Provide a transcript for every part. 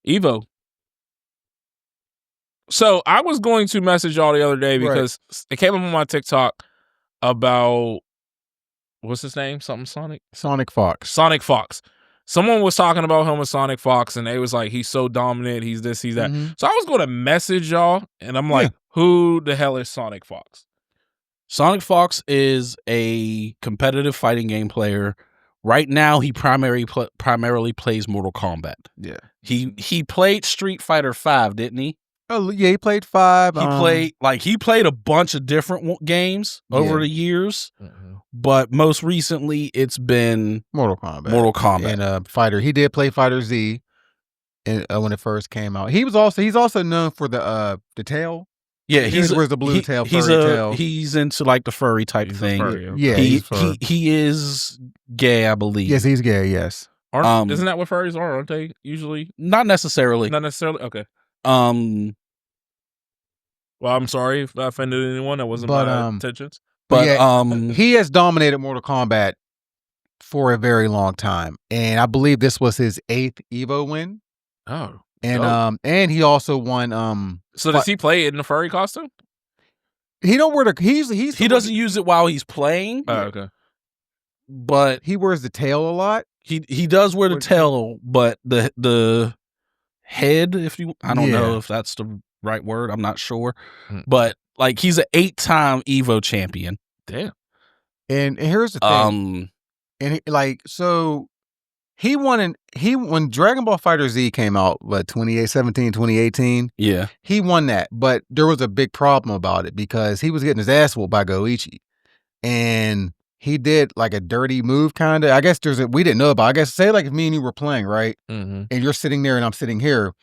Evo. So I was going to message y'all the other day because it came up on my TikTok about what's his name? Something Sonic? Sonic Fox. Sonic Fox. Someone was talking about him with Sonic Fox, and they was like, he's so dominant, he's this, he's that. So I was going to message y'all, and I'm like, who the hell is Sonic Fox? Sonic Fox is a competitive fighting game player. Right now, he primarily plays Mortal Kombat. Yeah. He played Street Fighter V, didn't he? Oh yeah, he played 5. He played a bunch of different games over the years, but most recently it's been Mortal Kombat and Fighter. He did play Fighter Z, when it first came out. He's also known for the tail. Yeah, he wears the blue tail. Tail. He's into like the furry type thing. Furry, okay. Yeah, he is gay, I believe. Yes, he's gay. Yes. Isn't that what furries are? Aren't they usually? Not necessarily. Not necessarily. Okay. Well, I'm sorry if I offended anyone. That wasn't my intentions. But he has dominated Mortal Kombat for a very long time, and I believe this was his 8th Evo win. Oh, and he also won. So does he play in the furry costume? He don't wear the. He doesn't use it while he's playing. Oh, okay. But he wears the tail a lot. He does wear the tail, but the head, I don't know if that's the right word. I'm not sure. But like he's an 8-time Evo champion. Damn. And here's the thing. He won when Dragon Ball Fighter Z came out, 2018. Yeah. He won that, but there was a big problem about it because he was getting his ass whooped by Goichi. And he did like a dirty move kind of. I guess we didn't know about. I guess say like if me and you were playing, right? And you're sitting there and I'm sitting here.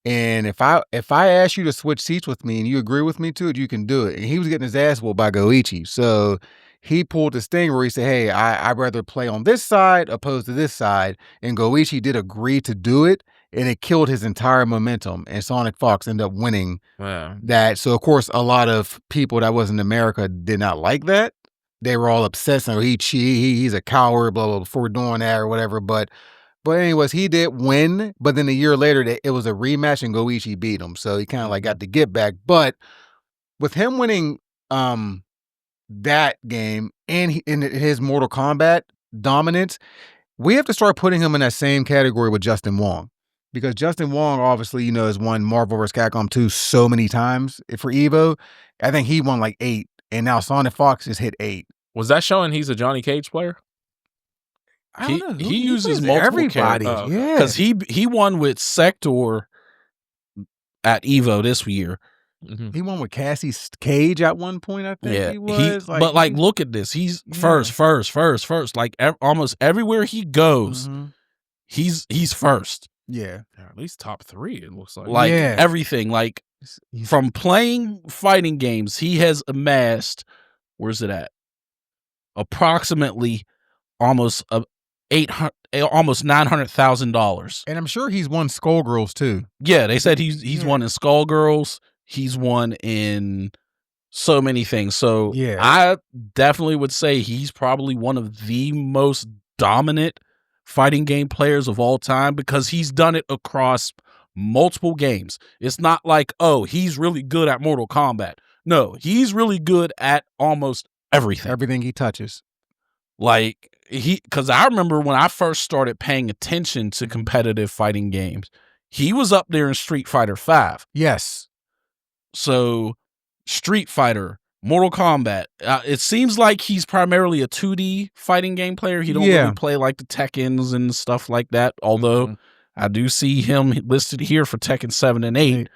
And if I ask you to switch seats with me and you agree with me to it, you can do it. And he was getting his ass whooped by Goichi. So he pulled this thing where he said, hey, I'd rather play on this side opposed to this side. And Goichi did agree to do it. And it killed his entire momentum. And Sonic Fox ended up winning that. So, of course, a lot of people that was in America did not like that. They were all upset. So he's a coward, blah, blah, before doing that or whatever. But anyways, he did win. But then a year later, it was a rematch and Goichi beat him. So he kind of like got the get back. But with him winning that game and in his Mortal Kombat dominance, we have to start putting him in that same category with Justin Wong. Because Justin Wong, obviously, has won Marvel vs. Capcom 2 so many times for Evo. I think he won like 8. And now Sonic Fox just hit 8. Was that showing he's a Johnny Cage player? I don't know. He uses multiple characters. Yeah. Because he won with Sector at Evo this year. He won with Cassie Cage at one point, I think he was. But look at this. He's first. Like almost everywhere he goes, he's first. Yeah. At least top 3, it looks like. Like everything. Like from playing fighting games, he has amassed, where's it at? Approximately almost $900,000. And I'm sure he's won Skullgirls too. Yeah, they said he's won in Skullgirls. He's won in so many things. So I definitely would say he's probably one of the most dominant fighting game players of all time because he's done it across multiple games. It's not like, oh, he's really good at Mortal Kombat. No, he's really good at almost everything. Everything he touches. Like because I remember when I first started paying attention to competitive fighting games, he was up there in Street Fighter V. Yes. So Street Fighter, Mortal Kombat. It seems like he's primarily a 2D fighting game player. He don't really play like the Tekkens and stuff like that. Although I do see him listed here for Tekken 7 and 8,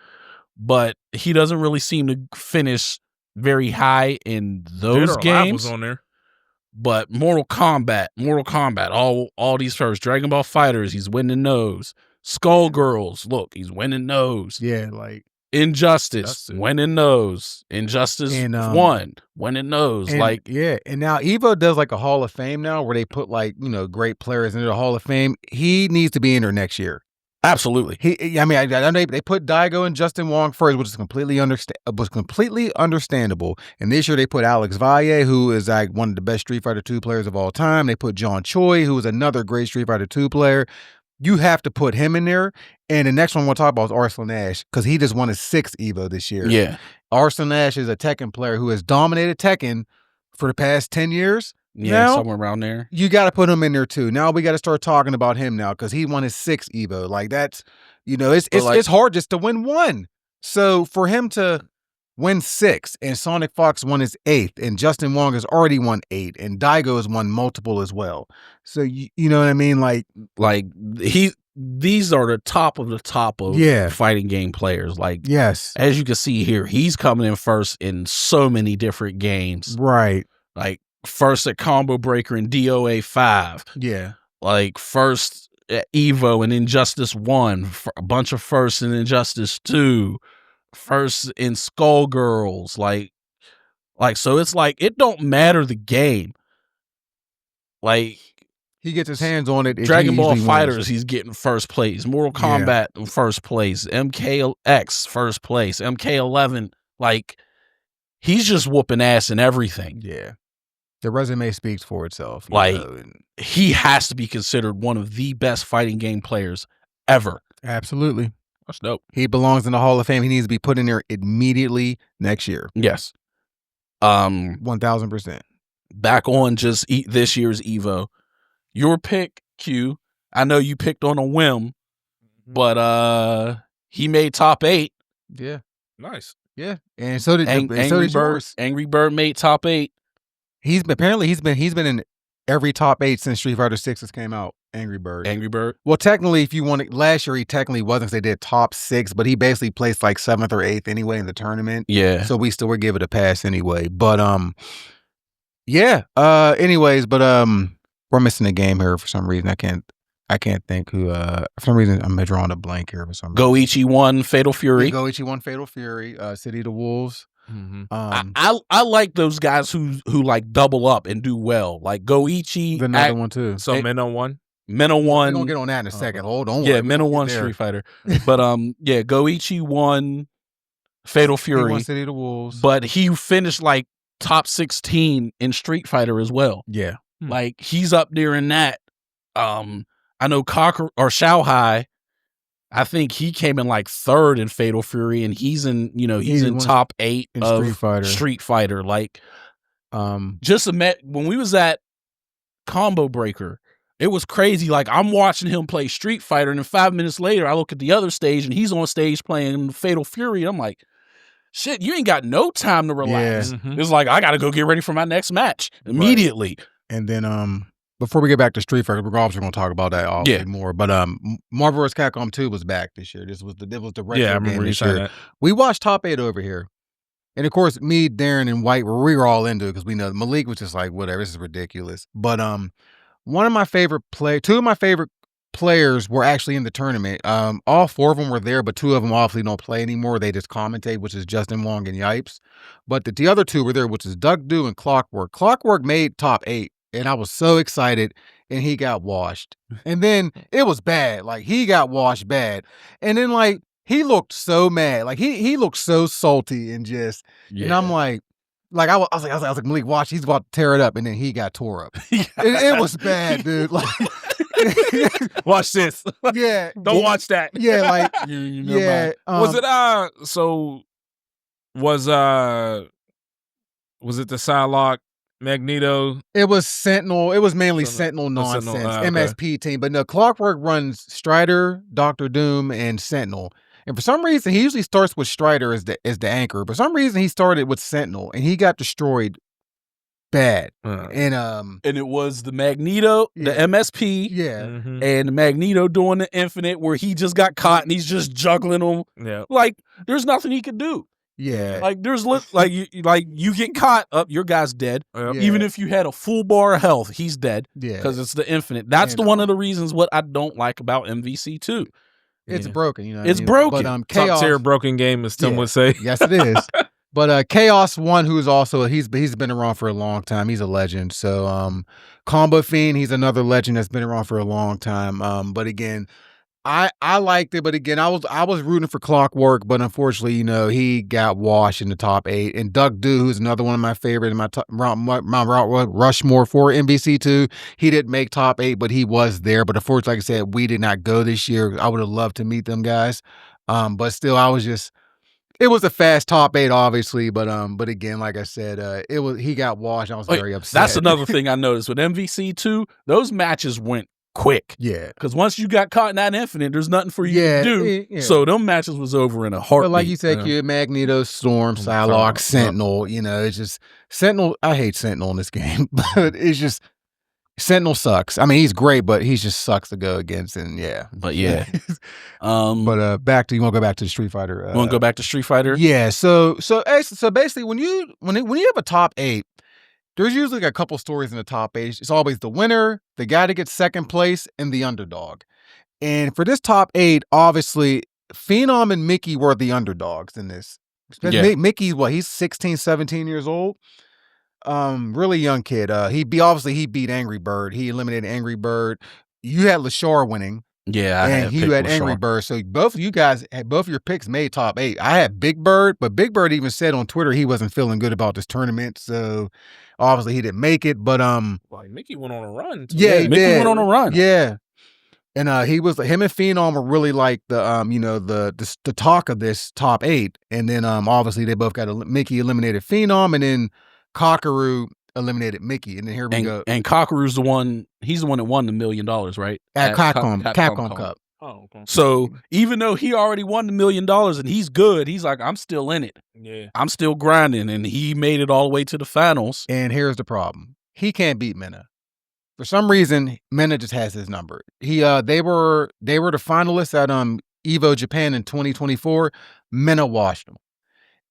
but he doesn't really seem to finish very high in those games. Was on there. But Mortal Kombat, all these first Dragon Ball Fighters, he's winning those. Skullgirls, look, he's winning those. Yeah, like Injustice, winning those. Injustice 1, winning those. And now Evo does like a Hall of Fame now where they put like, great players into the Hall of Fame. He needs to be in there next year. Absolutely. I know they put Daigo and Justin Wong first, which is completely understandable. And this year they put Alex Valle, who is like one of the best Street Fighter 2 players of all time. They put John Choi, who is another great Street Fighter 2 player. You have to put him in there. And the next one we'll talk about is Arslan Ash, because he just won his 6th Evo this year. Yeah. Arslan Ash is a Tekken player who has dominated Tekken for the past 10 years. Yeah, now, somewhere around there. You got to put him in there too. Now we got to start talking about him now, because he won his 6th Evo. Like, that's, it's hard just to win one. So for him to win 6, and Sonic Fox won his 8th, and Justin Wong has already won 8, and Daigo has won multiple as well. So you know what I mean? These are the top of fighting game players. Like, yes, as you can see here, he's coming in first in so many different games. Right. Like, first at Combo Breaker in DOA 5. Yeah. Like, first at Evo and Injustice 1. A bunch of firsts in Injustice 2. First in Skullgirls. Like, so it's like, it don't matter the game. Like, he gets his hands on it. Dragon Ball FighterZ, he's getting first place. Mortal Kombat, first place. MKX, first place. MK11, like, he's just whooping ass in everything. Yeah. The resume speaks for itself. He has to be considered one of the best fighting game players ever. Absolutely. That's dope. He belongs in the Hall of Fame. He needs to be put in there immediately next year. Yes. 1000%. Back on just this year's Evo. Your pick, Q. I know you picked on a whim, but he made top 8. Yeah. Nice. Yeah. And so did Angry Bird. Angry Bird made top 8. He's been in every top 8 since Street Fighter 6 came out. Angry Bird. Well, technically, if you want to, last year he technically wasn't, because they did top 6, but he basically placed like 7th or 8th anyway in the tournament. Yeah. So we still would give it a pass anyway. But yeah. Anyways, but we're missing a game here for some reason. I can't think who. For some reason, I'm drawing a blank here for some reason. Goichi won Fatal Fury. Goichi won Fatal Fury. City of the Wolves. Mm-hmm. I like those guys who like double up and do well. Like Goichi. Another one too. So Minnow won. Minnow won. We're gonna get on that in a second. Hold on. Yeah, Minnow won Street Fighter. But yeah, Goichi won Fatal Fury. He won City of the Wolves. But he finished like top 16 in Street Fighter as well. Yeah. Like, he's up there in that. I know Shao Hai, I think he came in like 3rd in Fatal Fury, and he's in top 8 of Street Fighter. Like, just when we was at Combo Breaker, it was crazy. Like, I'm watching him play Street Fighter, and then 5 minutes later, I look at the other stage, and he's on stage playing Fatal Fury. I'm like, shit, you ain't got no time to relax. Yeah. Mm-hmm. It's like, I got to go get ready for my next match immediately. Right. And then, before we get back to Street Fighter, we're obviously going to talk about that more. But Marvel vs. Capcom 2 was back this year. This was the retro game this year. That. We watched top 8 over here. And of course, me, Darren, and White, we were all into it, because we know Malik was just like, whatever, this is ridiculous. But two of my favorite players were actually in the tournament. All 4 of them were there, but 2 of them obviously don't play anymore. They just commentate, which is Justin Wong and Yipes. But the other 2 were there, which is Duck Do and Clockwork. Clockwork made top 8, and I was so excited, and he got washed. And then it was bad. Like, he got washed bad. And then, like, he looked so mad. Like, he looked so salty and just, and I'm like, I was like, Malik, watch, he's about to tear it up, and then he got tore up. it was bad, dude. Like, watch this. Yeah, don't watch that. Yeah, like yeah. Was it So was it the Psylocke Magneto? It was Sentinel. It was mainly Sentinel nonsense. MSP team, but no, Clockwork runs Strider, Dr. Doom, and Sentinel. And for some reason, he usually starts with Strider as the anchor. For some reason, he started with Sentinel, and he got destroyed bad. And it was the Magneto, the MSP, and Magneto doing the Infinite, where he just got caught and he's just juggling them. Yeah, like there's nothing he could do. Yeah, like there's you get caught up, your guy's dead. Yep. Yeah. Even if you had a full bar of health, he's dead. Yeah, because it's the Infinite. That's one of the reasons what I don't like about MVC2. It's broken, you know. It's broken. But Chaos, top tier broken game, as Tim would say. Yes, it is. But Chaos One, who's also he's been around for a long time. He's a legend. So Combo Fiend, he's another legend that's been around for a long time. But again, I liked it, but again, I was rooting for Clockwork, but unfortunately, he got washed in the top 8. And Duck Du, who's another one of my favorite in my Rushmore for MVC2, he didn't make top 8, but he was there. But unfortunately, like I said, we did not go this year. I would have loved to meet them guys, but still, it was a fast top 8, obviously, but again, like I said, he got washed. I was very upset. That's another thing I noticed with MVC2. Those matches went quick. Yeah. Because once you got caught in that infinite, there's nothing for you to do. Yeah. So them matches was over in a heartbeat. But like you said, Kid, Magneto, Storm, Psylocke, Sentinel, it's just Sentinel. I hate Sentinel in this game, but it's just Sentinel sucks. I mean, he's great, but he just sucks to go against, and yeah. But yeah. But back to, you want to go back to the Street Fighter? You want to go back to Street Fighter? Yeah. So basically, when you have a top 8, there's usually a couple stories in the top 8. It's always the winner, the guy that gets second place, and the underdog. And for this top 8, obviously, Phenom and Mickey were the underdogs in this. Mickey's he's 16, 17 years old. Really young kid. He beat Angry Bird. He eliminated Angry Bird. You had LaShar winning. Yeah, and you had Angry Bird. So both of you guys had both of your picks made top 8. I had Big Bird, but Big Bird even said on Twitter he wasn't feeling good about this tournament. So obviously he didn't make it. But Mickey went on a run too. Yeah, Mickey went on a run. Yeah. And him and Phenom were really like the the talk of this top 8. And then obviously they both got Mickey eliminated Phenom, and then Kakaru eliminated Mickey, and then here we go. And Kakaru's the one. He's the one that won the $1 million, right? At Capcom Cup. Oh, okay. So even though he already won the $1 million and he's good, he's like, I'm still in it. Yeah, I'm still grinding, and he made it all the way to the finals. And here's the problem: he can't beat Mena. For some reason, Mena just has his number. They were the finalists at Evo Japan in 2024. Mena washed them,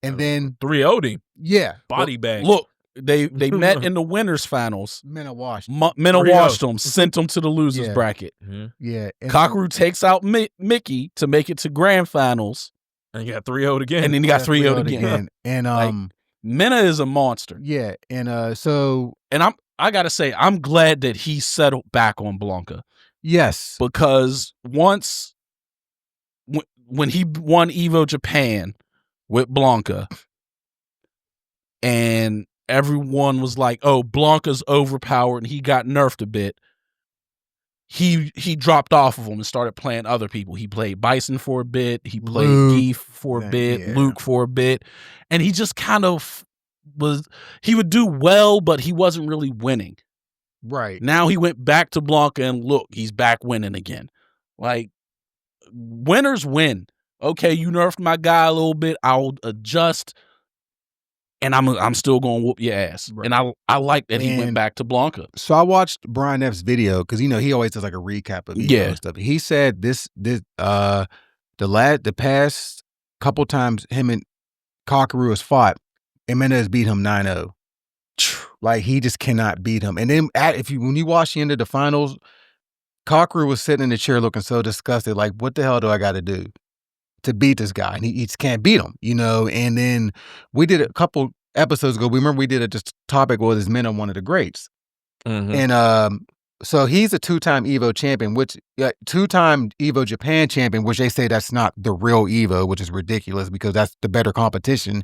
and then 3-0'd him. Yeah, body bag. Look. They met in the winners finals. Mena washed. Mena washed them, sent them to the losers bracket. Yeah. Kakaru takes out Mickey to make it to grand finals, and he got 3-0'd again. And then he got 3-0'd again. And Mena is a monster. Yeah, and I gotta say, I'm glad that he settled back on Blanka. Yes, because once when he won Evo Japan with Blanka, and everyone was like, "Oh, Blanka's overpowered," and he got nerfed a bit. He dropped off of him and started playing other people. He played Bison for a bit. He played Geef for a bit. Luke for a bit, and he just kind of he would do well, but he wasn't really winning. Right. Now he went back to Blanka, and look, he's back winning again. Like, winners win. Okay, you nerfed my guy a little bit. I'll adjust. And I'm still going to whoop your ass. Right. And I like that he went back to Blanka. So I watched Brian F's video because he always does like a recap of Evo and stuff. He said the past couple times him and Kakaru has fought, and Mena has beat him 9-0. Like, he just cannot beat him. And then when you watch the end of the finals, Kakaru was sitting in the chair looking so disgusted. Like, what the hell do I got to do to beat this guy? And he just can't beat him, And then we did a couple episodes ago. We remember we did this topic was is Mena one of the greats, and so he's a 2-time Evo champion, which 2-time Evo Japan champion, which they say that's not the real Evo, which is ridiculous because that's the better competition.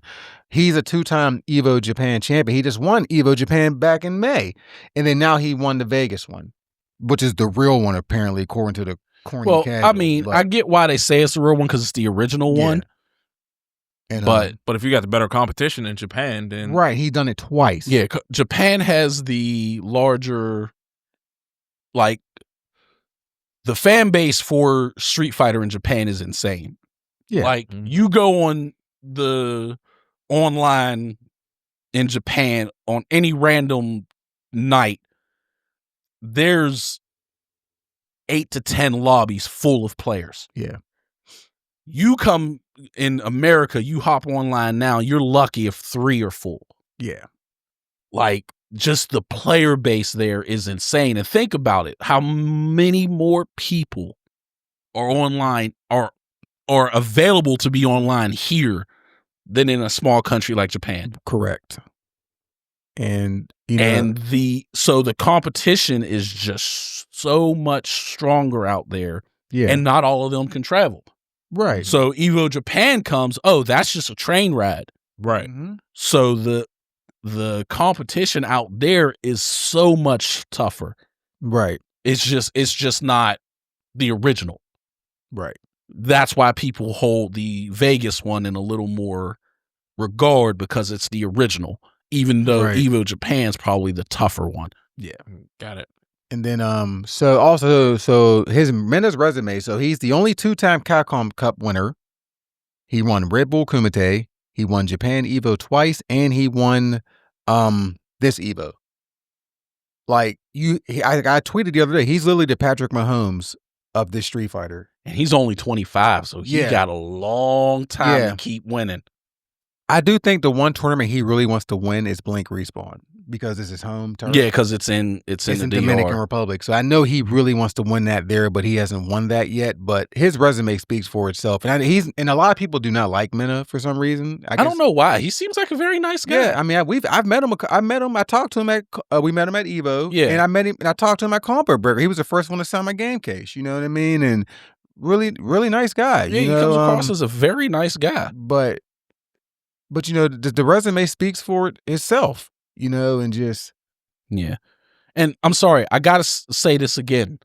He's a 2-time Evo Japan champion. He just won Evo Japan back in May, and then now he won the Vegas one, which is the real one apparently, according to the. I mean, I get why they say it's the real one because it's the original one. And, but if you got the better competition in Japan, then right, he done it twice. Yeah, Japan has the larger, like, the fan base for Street Fighter in Japan is insane. Yeah, like you go on the online in Japan on any random night, there's 8 to 10 lobbies full of players. Yeah. You come in America, you hop online now, you're lucky if 3 are full. Yeah. Like, just the player base there is insane. And think about it. How many more people are online, are available to be online here than in a small country like Japan? Correct. And so the competition is just so much stronger out there Yeah. And not all of them can travel. Right. So Evo Japan comes, that's just a train ride. Right. Mm-hmm. So the competition out there is so much tougher. Right. It's just not the original. Right. That's why people hold the Vegas one in a little more regard, because it's the original, even though Evo Japan's probably the tougher one. Yeah. Got it. And then so his Mena's resume, so he's the only 2-time Capcom Cup winner. He won Red Bull Kumite, he won Japan Evo twice, and he won this Evo. Like I tweeted the other day, he's literally the Patrick Mahomes of this Street Fighter. And he's only 25, so he got a long time to keep winning. I do think the one tournament he really wants to win is Blink Respawn, because it's his home tournament. Yeah, because it's in the Dominican Republic. So I know he really wants to win that there, but he hasn't won that yet. But his resume speaks for itself. And and a lot of people do not like Mena for some reason. I don't know why. He seems like a very nice guy. Yeah, I mean, I've met him. I talked to him at we met him at Evo. Yeah, and I met him and I talked to him at Combo Burger. He was the first one to sign my game case. You know what I mean? And really, really nice guy. Yeah, he comes across as a very nice guy. But you know, the resume speaks for itself. You know, and just And I'm sorry, I gotta say this again.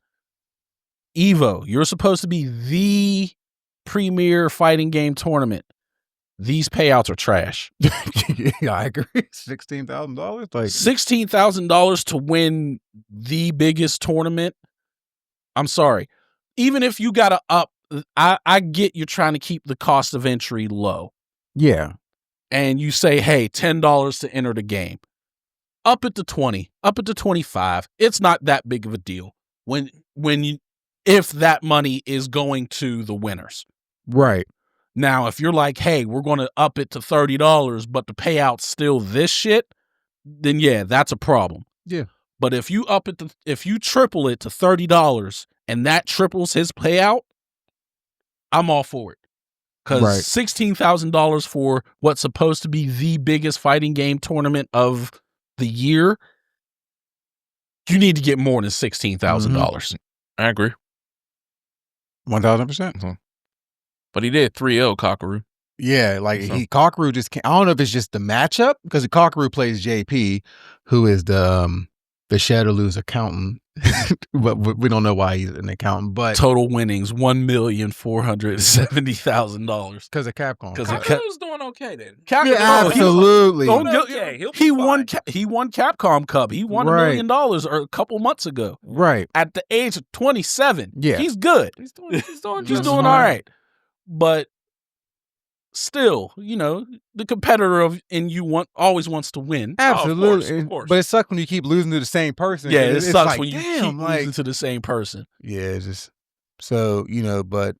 Evo, you're supposed to be the premier fighting game tournament. These payouts are trash. Yeah, I agree. $16,000, like $16,000 to win the biggest tournament. I'm sorry. Even if you gotta up, I get you're trying to keep the cost of entry low. Yeah. And you say, hey, $10 to enter the game. Up it to 20, up it to 25. It's not that big of a deal if that money is going to the winners. Right. Now, if you're like, hey, we're going to up it to $30, but the payout's still this shit, then yeah, that's a problem. Yeah. But if you triple it to $30 and that triples his payout, I'm all for it. Because $16,000 for what's supposed to be the biggest fighting game tournament of the year, you need to get more than $16,000. I agree. 1,000%. But he did 3-0 Kakaru. Yeah, like Kakaru just can't. I don't know if it's just the matchup, because Kakaru plays JP, who is the Shadowloo's accountant. But we don't know why he's an accountant. But total winnings $1,470,000 because of Capcom. Because Kakaru's doing okay then. Yeah, absolutely. He won Capcom Cup. He won $1 million a couple months ago. Right. At the age of 27. Yeah. He's good. He's doing all right. But still, you know, the competitor in you always wants to win. Absolutely. Of course. But it sucks when you keep losing to the same person. Yeah, it sucks like, when you keep losing to the same person. Yeah, it's just so, you know, but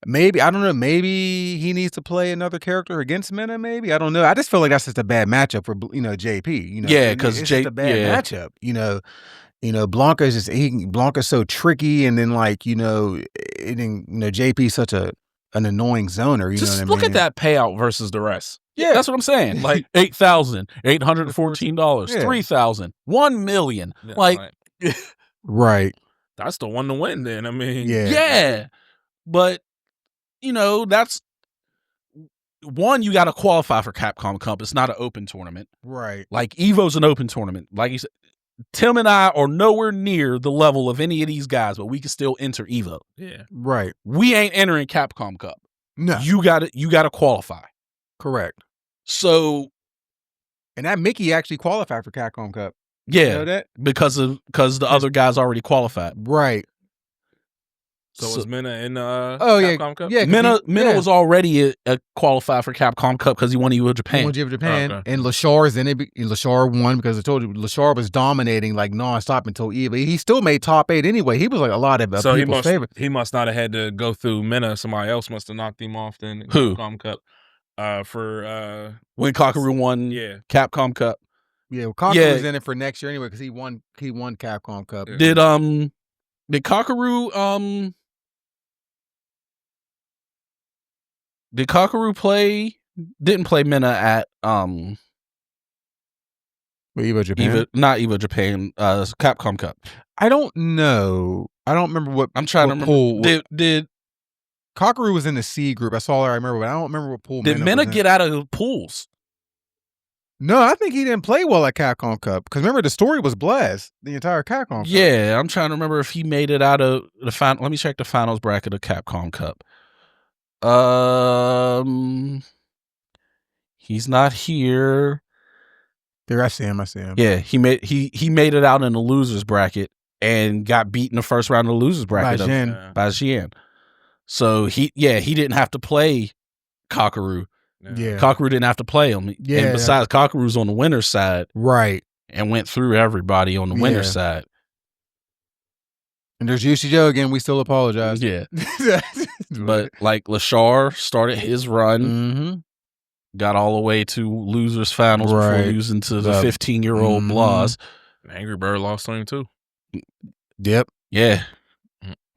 maybe, I don't know, maybe he needs to play another character against Mena, maybe. I don't know. I just feel like that's just a bad matchup for, you know, JP. You know, yeah, because it's just a bad matchup. You know, Blanca's Blanca's so tricky, and then like, JP's such an annoying zoner. Just look at that payout versus the rest. Yeah, that's what I'm saying. Like $8,814, $3,000, $1 million. Right. That's the one to win. Then I mean, yeah. But that's one. You got to qualify for Capcom Cup. It's not an open tournament, right? Like Evo's an open tournament. Like you said, Tim and I are nowhere near the level of any of these guys, but we can still enter Evo. Yeah, right. We ain't entering Capcom Cup. No, you got to qualify. Correct. So, and that Mickey actually qualified for Capcom Cup. Yeah, you know that? because the other guys already qualified. Right. So was Mena in Capcom Cup? Yeah, Mena was already a qualified for Capcom Cup because he won Evo Japan. He won Evo Japan, and Lashar in it. Lashar won because I told you Lashar was dominating like nonstop until Evo. He still made top 8 anyway. He was like a lot of people's favorite. He must not have had to go through Mena. Somebody else must have knocked him off then. Who? Capcom Cup. When Kakaru won Capcom Cup. Yeah, well, Kakaru was in it for next year anyway because he won Capcom Cup. Yeah. Did Kakaru Did Kakaru didn't play Mena at Evo Japan? not Evo Japan, Capcom Cup. I don't know. I don't remember what. I'm trying to remember. Pool. Did Kakaru was in the C group? That's all I remember. But I don't remember what pool. Did Mena get out of the pools? No, I think he didn't play well at Capcom Cup because remember the story was Blast the entire Capcom Cup. Yeah, I'm trying to remember if he made it out of the final. Let me check the finals bracket of Capcom Cup. He's not here. There, I see him. Yeah, he made it out in the losers bracket and got beat in the first round of the losers bracket by Xian. So he didn't have to play Kakaru. Yeah, Kakaru didn't have to play him. Yeah, and besides, Kakaru's on the winner's side, right, and went through everybody on the winner's side. And there's Yushi Joe again. We still apologize. Yeah, but like Lashar started his run, got all the way to losers finals before losing to the 15-year-old Blas. Angry Bird lost on him too. Yep. Yeah.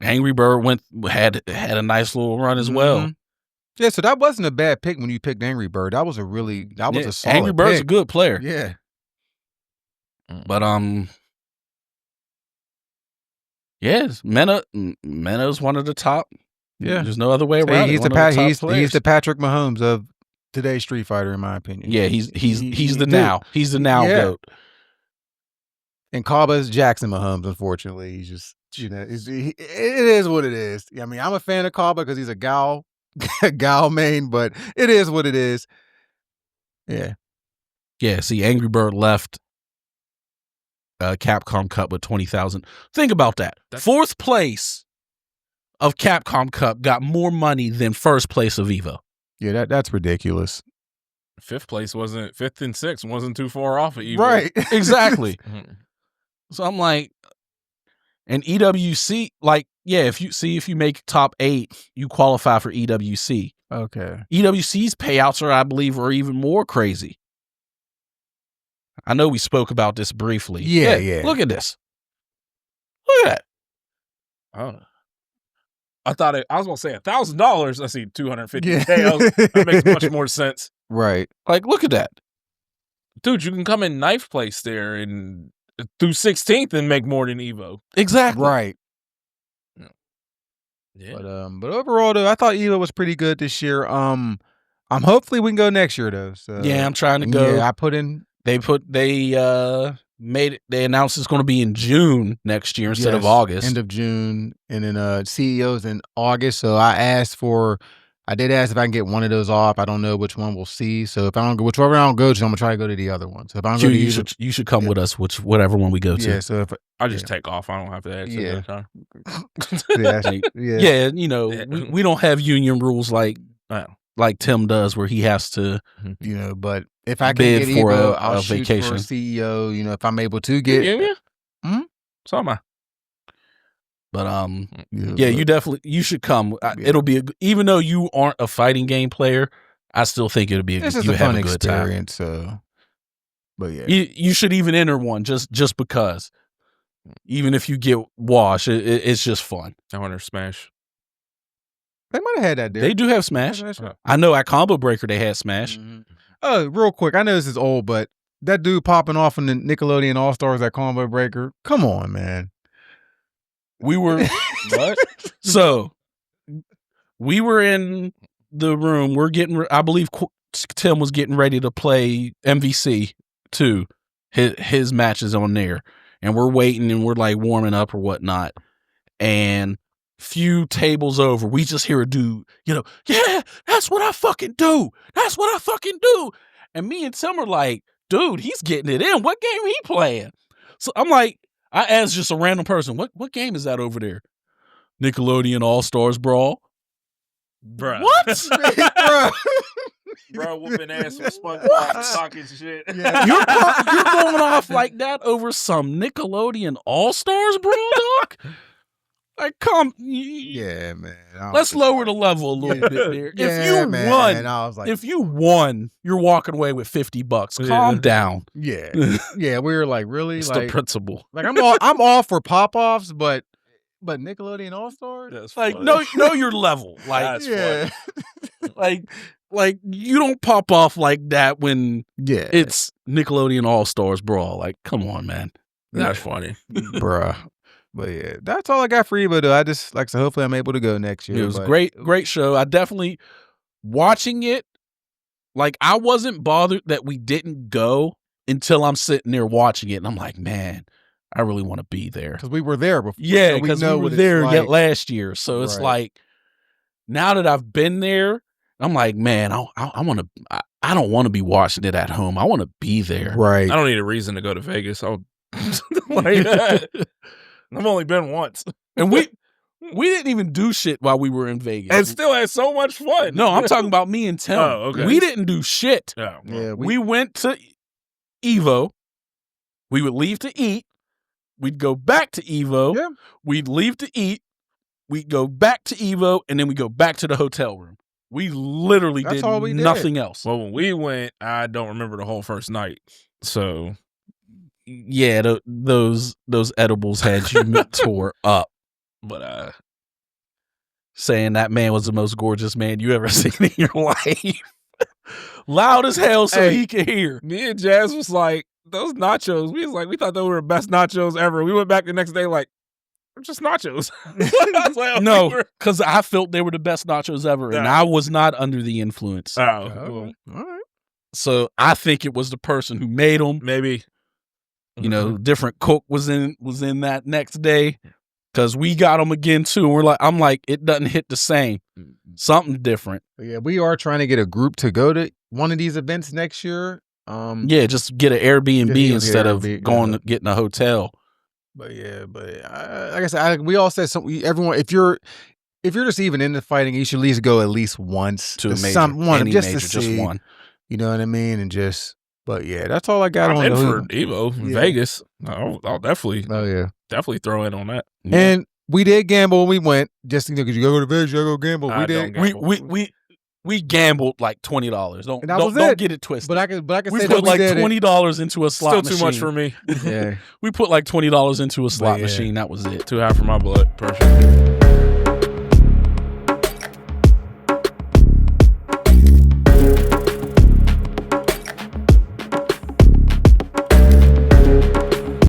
Angry Bird had a nice little run as well. Yeah, so that wasn't a bad pick when you picked Angry Bird. That was a solid Angry Bird's pick. a good player. Yeah. But yes, Mena's one of the top. Yeah. There's no other way around. He's the Patrick Mahomes of today's Street Fighter, in my opinion. Yeah, he's the now. He's the now GOAT. And Kaba's Jackson Mahomes, unfortunately. He's just, it is what it is. I mean, I'm a fan of Kaba because he's a Gal main, but it is what it is. Yeah. Yeah, see, Angry Bird left Capcom Cup with 20,000. Think about that. Fourth place of Capcom Cup got more money than first place of EVO. Yeah, that's ridiculous. Fifth and sixth wasn't too far off of EVO. Right. Exactly. So I'm like, and EWC, like, yeah, if you make top 8, you qualify for EWC. Okay. EWC's payouts are, I believe, are even more crazy. I know we spoke about this briefly. Yeah. Look at this. Look at that. Oh. I thought I was gonna say $1,000. I see $250,000. That makes much more sense. Right. Like, look at that. Dude, you can come in 9th place there and through 16th and make more than EVO. Exactly. Right. Yeah. But overall though, I thought EVO was pretty good this year. I'm hopefully we can go next year though. So yeah, I'm trying to go. Yeah, I put in. They announced it's going to be in June next year instead of August. End of June, and then CEO's in August. So I did ask if I can get one of those off. I don't know which one we'll see. So if I don't go, whichever I don't go to, I'm gonna try to go to the other one. So if I don't go to you should come with us, whatever one we go to. Yeah. So if I just take off, I don't have to ask. We don't have union rules like Tim does, where he has to, But if I can get for EVO, a I'll shoot vacation for a CEO. If I'm able to get. So am I. But you should come. It'll be even though you aren't a fighting game player, I still think it'll be a fun experience. So, but yeah, you should even enter one just because. Even if you get washed, it's just fun. I wonder Smash. They might have had that there. They do have Smash. I know at Combo Breaker they had Smash. Real quick, I know this is old, but that dude popping off in the Nickelodeon All Stars at Combo Breaker. Come on, man. We were what? So we were in the room. I believe Tim was getting ready to play MVC 2. His matches on there, and we're waiting and we're like warming up or whatnot. And few tables over, we just hear a dude, yeah, that's what I fucking do. That's what I fucking do. And me and Tim are like, dude, he's getting it in. What game he playing? So I'm like, I asked just a random person, what game is that over there? Nickelodeon All-Stars Brawl. Bruh. What? Bruh. Bro, whooping ass with SpongeBob talking shit. Yeah. You're going off like that over some Nickelodeon All-Stars Brawl, dog? Like, yeah, man. Let's lower the level a little bit there. If you won, you're walking away with $50. Calm down. Yeah, yeah. We were like, really? It's like the principle. Like I'm all for pop-offs, but Nickelodeon All Stars, like know your level. Like, yeah, like you don't pop off like that when it's Nickelodeon All Stars Brawl. Like, come on, man. That's funny, bruh. But yeah, that's all I got for Evo though. I just like so hopefully I'm able to go next year. It was great show. I definitely watching it. Like I wasn't bothered that we didn't go until I'm sitting there watching it, and I'm like, man, I really want to be there because we were there before. Yeah, because we were there yet last year. So it's like now that I've been there, I'm like, man, I want to. I don't want to be watching it at home. I want to be there. Right. I don't need a reason to go to Vegas. I've only been once, and we didn't even do shit while we were in Vegas, and still had so much fun. No, I'm talking about me and Tim. Oh, okay. We didn't do shit. Oh, well. Yeah, we went to Evo. We would leave to eat. We'd go back to Evo. Yeah. We'd leave to eat. We'd go back to Evo, and then we go back to the hotel room. We literally did nothing else. Well, when we went, I don't remember the whole first night. So, yeah, those edibles had you tore up. But saying that man was the most gorgeous man you ever seen in your life. Loud as hell so he could hear. Me and Jazz was like, those nachos, we thought they were the best nachos ever. We went back the next day like, they're just nachos. Like, no, because I felt they were the best nachos ever, and I was not under the influence. Oh, well, all right. So I think it was the person who made them. Maybe. You know, different cook was in that next day. Because we got them again too. And I'm like, it doesn't hit the same. Something different. Yeah, we are trying to get a group to go to one of these events next year. Yeah, just get an Airbnb instead of getting a hotel. But yeah, like I said, we all said something. Everyone, if you're just even into fighting, you should at least go at least once to a major, just one. You know what I mean? And just, but yeah, that's all I got I'm on in for Evo in Vegas. I'll definitely. Oh yeah, definitely throw in on that. Yeah. And we did gamble when we went. Just because you go to Vegas, you go gamble. We gambled like $20. Don't get it twisted. But I can we say put like $20 into a slot machine. Still too much for me. Yeah, we put like $20 into a slot machine. That was it. Too high for my blood pressure.